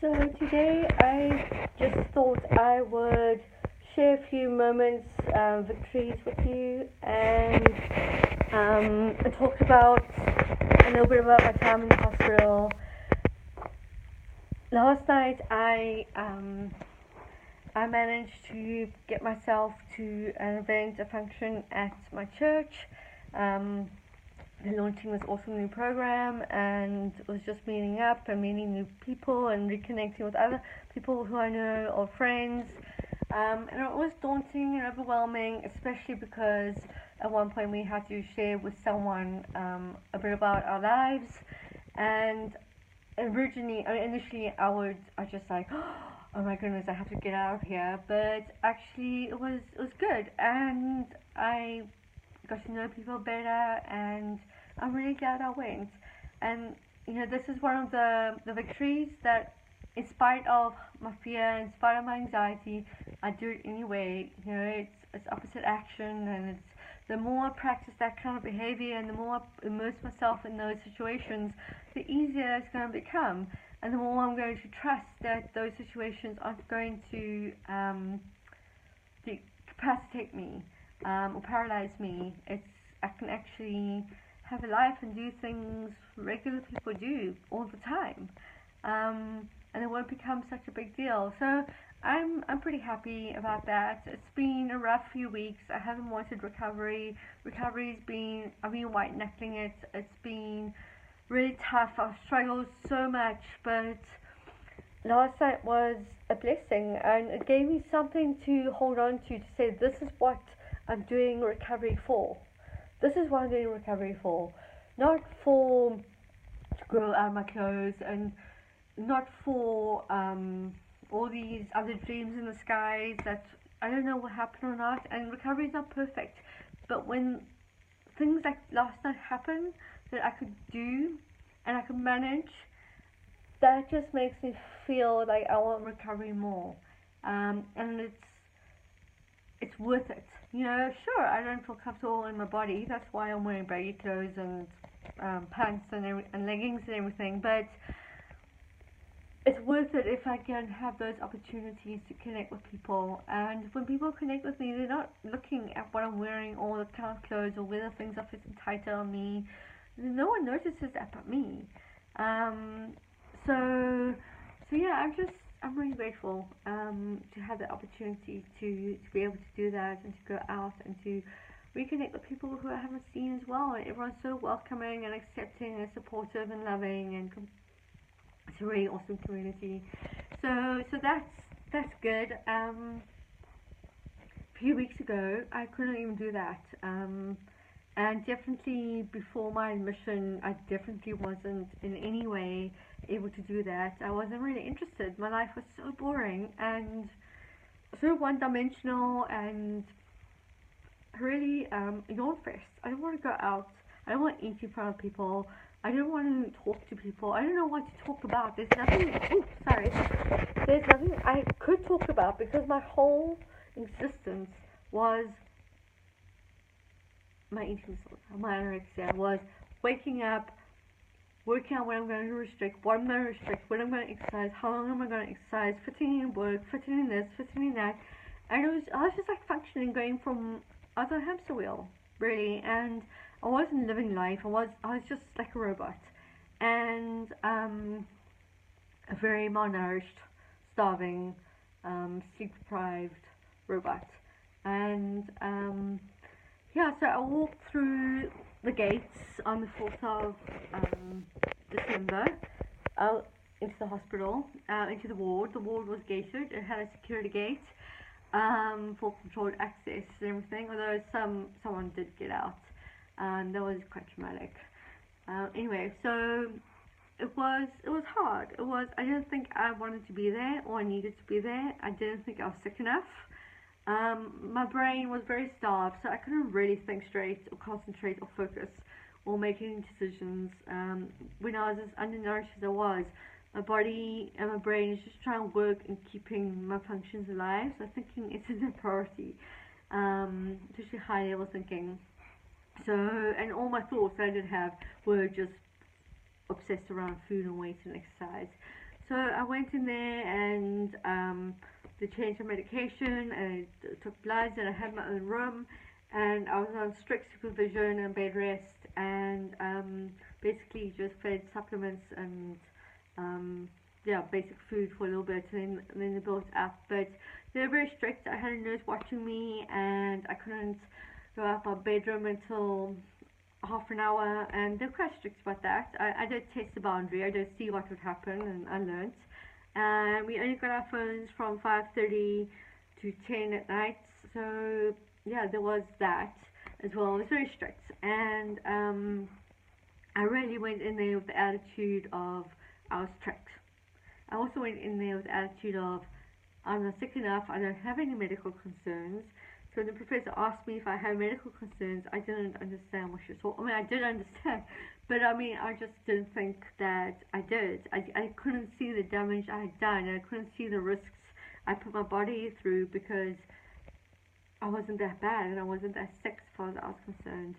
So today I just thought I would share a few moments, victories with you, and talk about a little bit about my time in the hospital. Last night I managed to get myself to an event, a function at my church. They're launching this awesome new program, and it was just meeting up and meeting new people and reconnecting with other people who I know or friends. And it was daunting and overwhelming, especially because at one point we had to share with someone a bit about our lives. And initially I just like, oh my goodness, I have to get out of here. But actually, it was good, and I got to know people better, and I'm really glad I went. And this is one of the victories that, in spite of my fear, in spite of my anxiety, I do it anyway. It's opposite action, and it's the more I practice that kind of behavior, and the more I immerse myself in those situations, the easier it's going to become, and the more I'm going to trust that those situations aren't going to decapacitate me or paralyze me. I can actually have a life and do things regular people do all the time, and it won't become such a big deal. So I'm pretty happy about that. It's been a rough few weeks. I haven't wanted recovery. I've been white knuckling it. It's been really tough. I've struggled so much, but last night was a blessing, and it gave me something to hold on to say this is what I'm doing recovery for. This is what I'm doing recovery for. Not for to grow out of my clothes, and not for all these other dreams in the skies that I don't know what happened or not. And recovery is not perfect, but when things like last night happen that I could do and I could manage, that just makes me feel like I want recovery more. And it's worth it. Sure, I don't feel comfortable in my body. That's why I'm wearing baggy clothes and pants and leggings and everything. But it's worth it if I can have those opportunities to connect with people. And when people connect with me, they're not looking at what I'm wearing or the kind of clothes or whether things are fitting tighter on me. No one notices that but me. So yeah, I'm really grateful to have the opportunity to be able to do that and to go out and to reconnect with people who I haven't seen as well. And everyone's so welcoming and accepting and supportive and loving, and it's a really awesome community. So that's good. A few weeks ago, I couldn't even do that. And definitely before my admission, I definitely wasn't in any way able to do that. I wasn't really interested. My life was so boring and so one-dimensional, and really yawn fest. I don't want to go out. I don't want to eat in front of people. I don't want to talk to people. I don't know what to talk about. There's nothing. There's nothing I could talk about because my whole existence was my eating disorder, my anorexia, was waking up, working out what I'm going to restrict, what I'm going to restrict, when I'm going to exercise, how long am I going to exercise, fitting in work, fitting in this, fitting in that. And I was just like functioning, going from, I was on a hamster wheel, really, and I wasn't living life. I was just like a robot, and a very malnourished, starving, sleep-deprived robot. And yeah, so I walked through the gates on the 4th of December out into the hospital, into the ward. The ward was gated. It had a security gate for controlled access and everything, although someone did get out. That was quite traumatic. Anyway, so it was hard. I didn't think I wanted to be there or I needed to be there. I didn't think I was sick enough. My brain was very starved, so I couldn't really think straight or concentrate or focus or make any decisions. When I was as undernourished as I was, my body and my brain is just trying to work and keeping my functions alive. So thinking isn't a priority, especially high level thinking. So, and all my thoughts that I did have were just obsessed around food and weight and exercise. So I went in there and they changed the medication and took bloods, and I had my own room, and I was on strict supervision and bed rest, and basically just fed supplements and yeah, basic food for a little bit, and then they built up. But they were very strict. I had a nurse watching me, and I couldn't go out my bedroom until half an hour, and they're quite strict about that. I did test the boundary. I did see what would happen, and I learnt. And we only got our phones from 5:30 to 10 at night. So yeah, there was that as well. It was very strict, and I really went in there with the attitude of I was tricked. I also went in there with the attitude of I'm not sick enough, I don't have any medical concerns. So when the professor asked me if I had medical concerns, I didn't understand what she was talking. I mean, I did understand, but I mean, I just didn't think that I did. I couldn't see the damage I had done, and I couldn't see the risks I put my body through, because I wasn't that bad and I wasn't that sick as far as I was concerned.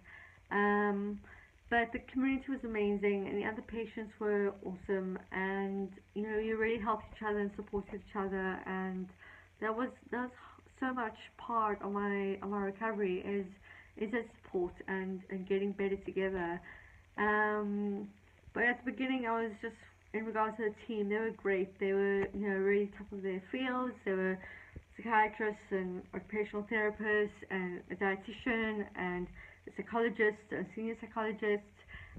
But the community was amazing, and the other patients were awesome, and you really helped each other and supported each other, and that was so much part of my recovery is that support and getting better together. But at the beginning, I was just, in regards to the team, they were great. They were really top of their fields. They were psychiatrists and occupational therapists and a dietitian and a psychologist, a senior psychologist,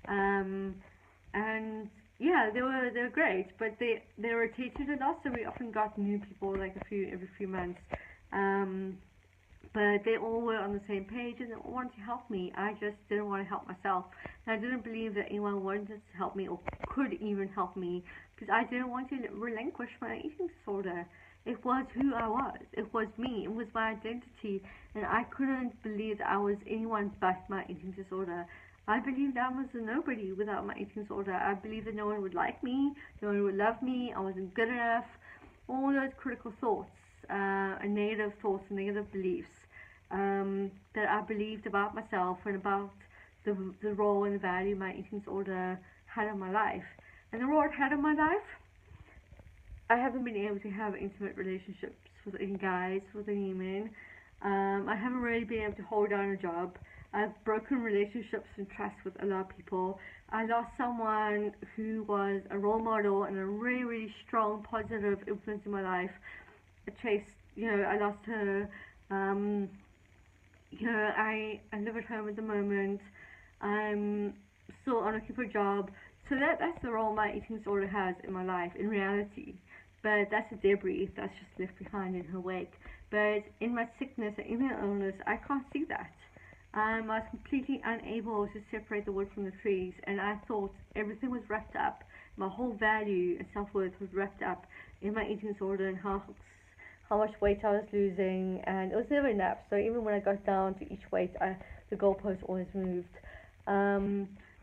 and yeah, they were great. But they rotated a lot, so we often got new people like every few months. But they all were on the same page, and they all wanted to help me. I just didn't want to help myself, and I didn't believe that anyone wanted to help me or could even help me, because I didn't want to relinquish my eating disorder. It was who I was. It was me. It was my identity, and I couldn't believe that I was anyone but my eating disorder. I believed I was a nobody without my eating disorder. I believed that no one would like me, no one would love me, I wasn't good enough. All those critical thoughts, and negative thoughts and negative beliefs, that I believed about myself and about the role and the value my eating disorder had in my life. And the role it had in my life, I haven't been able to have intimate relationships with any guys, with any men. I haven't really been able to hold down a job. I've broken relationships and trust with a lot of people. I lost someone who was a role model and a really, really strong, positive influence in my life. I lost her. I live at home at the moment. I'm still on looking for a job. So that's the role my eating disorder has in my life, in reality. But that's a debris that's just left behind in her wake. But in my sickness and in my illness, I can't see that. I was completely unable to separate the wood from the trees, and I thought everything was wrapped up. My whole value and self-worth was wrapped up in my eating disorder and how much weight I was losing, and it was never enough. So even when I got down to each weight, the goalpost always moved.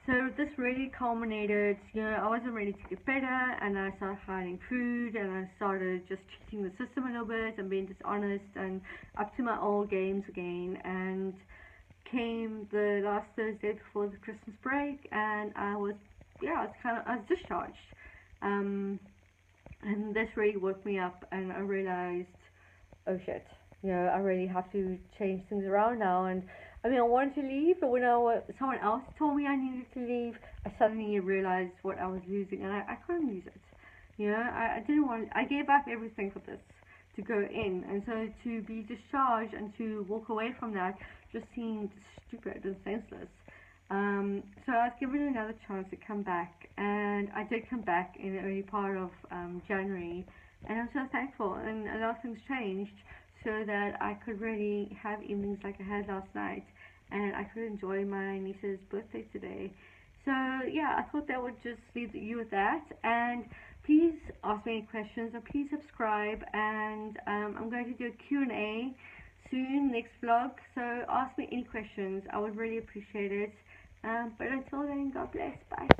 So this really culminated, I wasn't ready to get better, and I started hiding food, and I started just cheating the system a little bit and being dishonest and up to my old games again. And came the last Thursday before the Christmas break, and I was discharged. And this really woke me up, and I realized, oh shit, I really have to change things around now. And I mean, I wanted to leave, but when someone else told me I needed to leave, I suddenly realized what I was losing, and I couldn't lose it. I didn't want. I gave up everything for this to go in, and so to be discharged and to walk away from that just seemed stupid and senseless. So I was given another chance to come back, and I did come back in the early part of January, and I'm so thankful, and a lot of things changed so that I could really have evenings like I had last night, and I could enjoy my niece's birthday today. So yeah, I thought that would just leave you with that, and please ask me any questions, or please subscribe, and I'm going to do a Q&A soon, next vlog, so ask me any questions. I would really appreciate it. But until then, God bless. Bye.